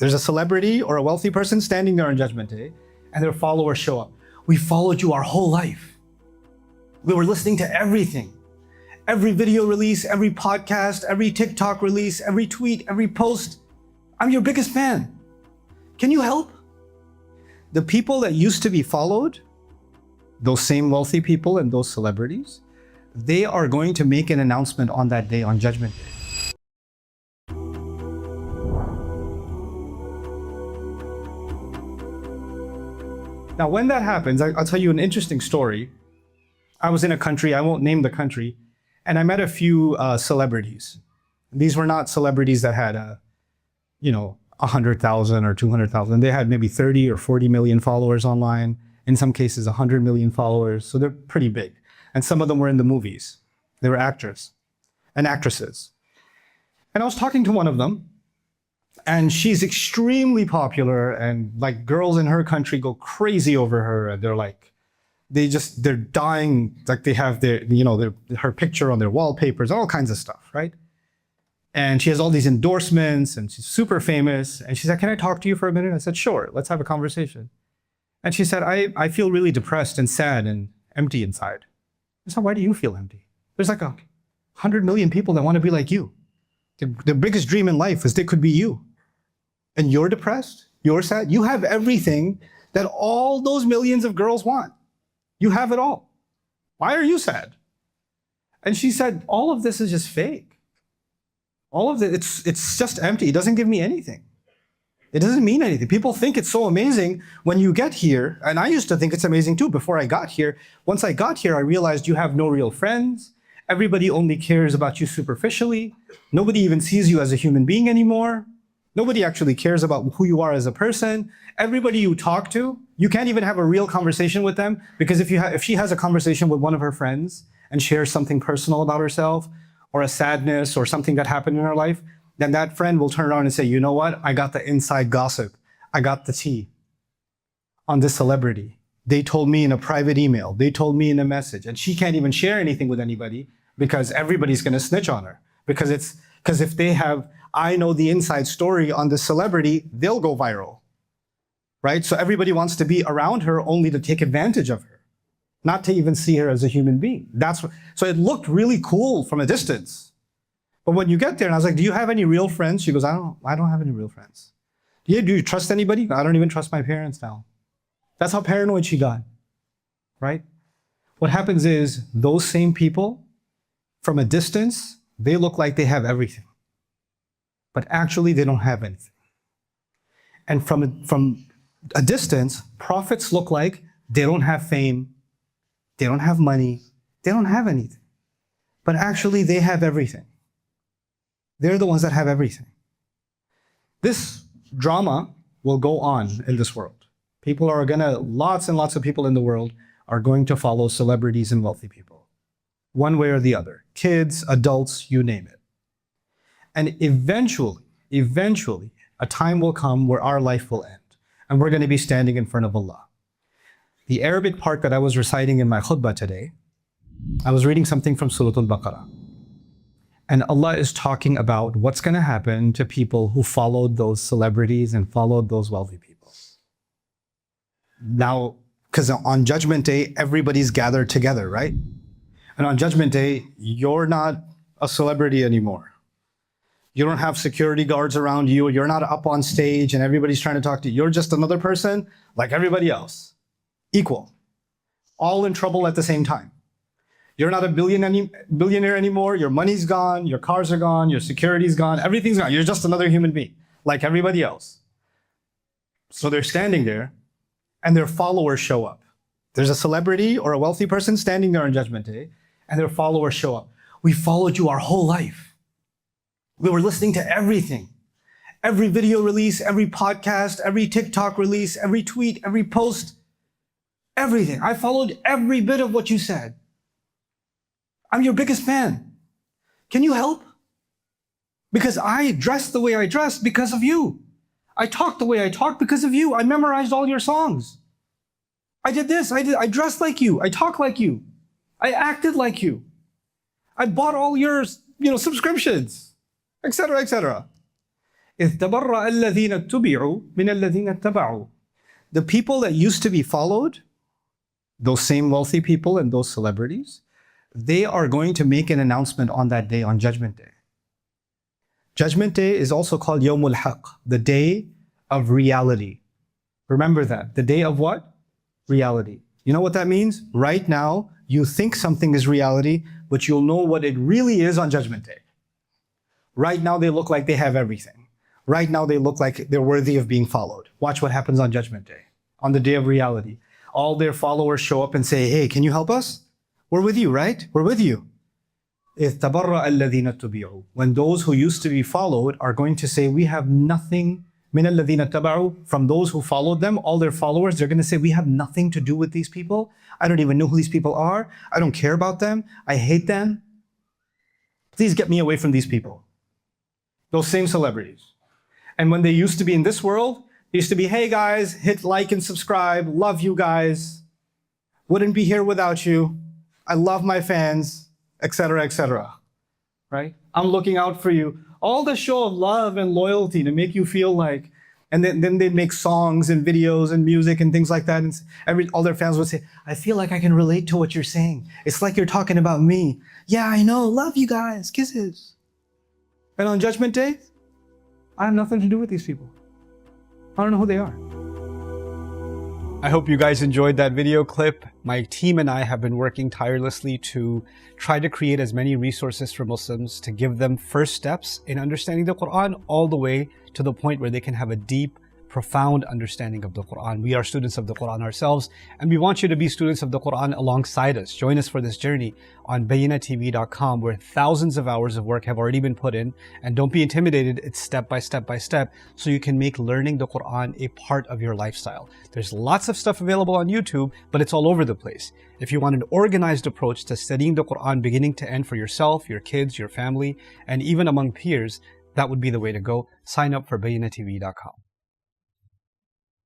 There's a celebrity or a wealthy person standing there on Judgment Day, and their followers show up. We followed you our whole life. We were listening to everything. Every video release, every podcast, every TikTok release, every tweet, every post. I'm your biggest fan. Can you help? The people that used to be followed, those same wealthy people and those celebrities, they are going to make an announcement on that day, on Judgment Day. Now, when that happens, I'll tell you an interesting story. I was in a country, I won't name the country, and I met a few celebrities. These were not celebrities that had, 100,000 or 200,000. They had maybe 30 or 40 million followers online. In some cases, 100 million followers. So they're pretty big. And some of them were in the movies. They were actors and actresses. And I was talking to one of them, and she's extremely popular, and like girls in her country go crazy over her. And they're dying, like they have her picture on their wallpapers, all kinds of stuff, right? And she has all these endorsements, and she's super famous. And she said, "Can I talk to you for a minute?" I said, "Sure, let's have a conversation." And she said, I feel really depressed and sad and empty inside. I said, "Why do you feel empty? There's like 100 million people that want to be like you. The biggest dream in life is they could be you. And you're depressed, you're sad. You have everything that all those millions of girls want. You have it all. Why are you sad?" And she said, "All of this is just fake. All of it, it's just empty. It doesn't give me anything. It doesn't mean anything. People think it's so amazing when you get here." And I used to think it's amazing too before I got here. Once I got here, I realized you have no real friends. Everybody only cares about you superficially. Nobody even sees you as a human being anymore. Nobody actually cares about who you are as a person. Everybody you talk to, you can't even have a real conversation with them, because if she has a conversation with one of her friends and shares something personal about herself, or a sadness or something that happened in her life, then that friend will turn around and say, "You know what? I got the inside gossip. I got the tea on this celebrity. They told me in a private email. They told me in a message." And she can't even share anything with anybody because everybody's going to snitch on her. Because if they have, "I know the inside story on this celebrity," they'll go viral, right? So everybody wants to be around her only to take advantage of her, not to even see her as a human being. So it looked really cool from a distance. But when you get there, and I was like, "Do you have any real friends?" She goes, I don't have any real friends." "Do you trust anybody?" "I don't even trust my parents now." That's how paranoid she got, right? What happens is those same people, from a distance, they look like they have everything. But actually, they don't have anything. And from a distance, prophets look like they don't have fame, they don't have money, they don't have anything. But actually, they have everything. They're the ones that have everything. This drama will go on in this world. Lots and lots of people in the world are going to follow celebrities and wealthy people, one way or the other. Kids, adults, you name it. And eventually, a time will come where our life will end, and we're going to be standing in front of Allah. The Arabic part that I was reciting in my khutbah today, I was reading something from Surah Al-Baqarah. And Allah is talking about what's going to happen to people who followed those celebrities and followed those wealthy people. Now, because on Judgment Day, everybody's gathered together, right? And on Judgment Day, you're not a celebrity anymore. You don't have security guards around you. You're not up on stage and everybody's trying to talk to you. You're just another person like everybody else. Equal. All in trouble at the same time. You're not a billionaire anymore. Your money's gone. Your cars are gone. Your security's gone. Everything's gone. You're just another human being like everybody else. So they're standing there and their followers show up. There's a celebrity or a wealthy person standing there on Judgment Day, and their followers show up. "We followed you our whole life. We were listening to everything. Every video release, every podcast, every TikTok release, every tweet, every post, everything. I followed every bit of what you said. I'm your biggest fan. Can you help? Because I dress the way I dress because of you. I talk the way I talk because of you. I memorized all your songs. I did this, I dressed like you, I talk like you, I acted like you. I bought all your, subscriptions, etc., etc. إِذْ تَبَرَّأَ الَّذِينَ اتُّبِعُوا مِنَ الَّذِينَ اتَّبَعُوا. The people that used to be followed, those same wealthy people and those celebrities, they are going to make an announcement on that day, on Judgment Day. Judgment Day is also called Yawmul Haqq, the day of reality. Remember that. The day of what? Reality. You know what that means? Right now, you think something is reality, but you'll know what it really is on Judgment Day. Right now, they look like they have everything. Right now, they look like they're worthy of being followed. Watch what happens on Judgment Day, on the day of reality. All their followers show up and say, hey, can you help us? We're with you, right? We're with you. إِذْ تَبَرَّأَ الَّذِينَ اتُّبِعُوا. When those who used to be followed are going to say, we have nothing, مِنَ الَّذِينَ اتَّبَعُوا, from those who followed them, all their followers, they're going to say, we have nothing to do with these people. I don't even know who these people are. I don't care about them. I hate them. Please get me away from these people. Those same celebrities. And when they used to be in this world, they used to be, hey guys, hit like and subscribe. Love you guys. Wouldn't be here without you. I love my fans, etc., etc. Right? I'm looking out for you. All the show of love and loyalty to make you feel like, and then they'd make songs and videos and music and things like that. And all their fans would say, I feel like I can relate to what you're saying. It's like you're talking about me. Yeah, I know. Love you guys. Kisses. And on Judgment Day, I have nothing to do with these people. I don't know who they are. I hope you guys enjoyed that video clip. My team and I have been working tirelessly to try to create as many resources for Muslims to give them first steps in understanding the Quran, all the way to the point where they can have a deep, profound understanding of the Quran. We are students of the Quran ourselves, and we want you to be students of the Quran alongside us. Join us for this journey on bayinatv.com, where thousands of hours of work have already been put in. And don't be intimidated, it's step by step by step, so you can make learning the Quran a part of your lifestyle. There's lots of stuff available on YouTube, but it's all over the place. If you want an organized approach to studying the Quran beginning to end for yourself, your kids, your family, and even among peers, that would be the way to go. Sign up for bayinatv.com.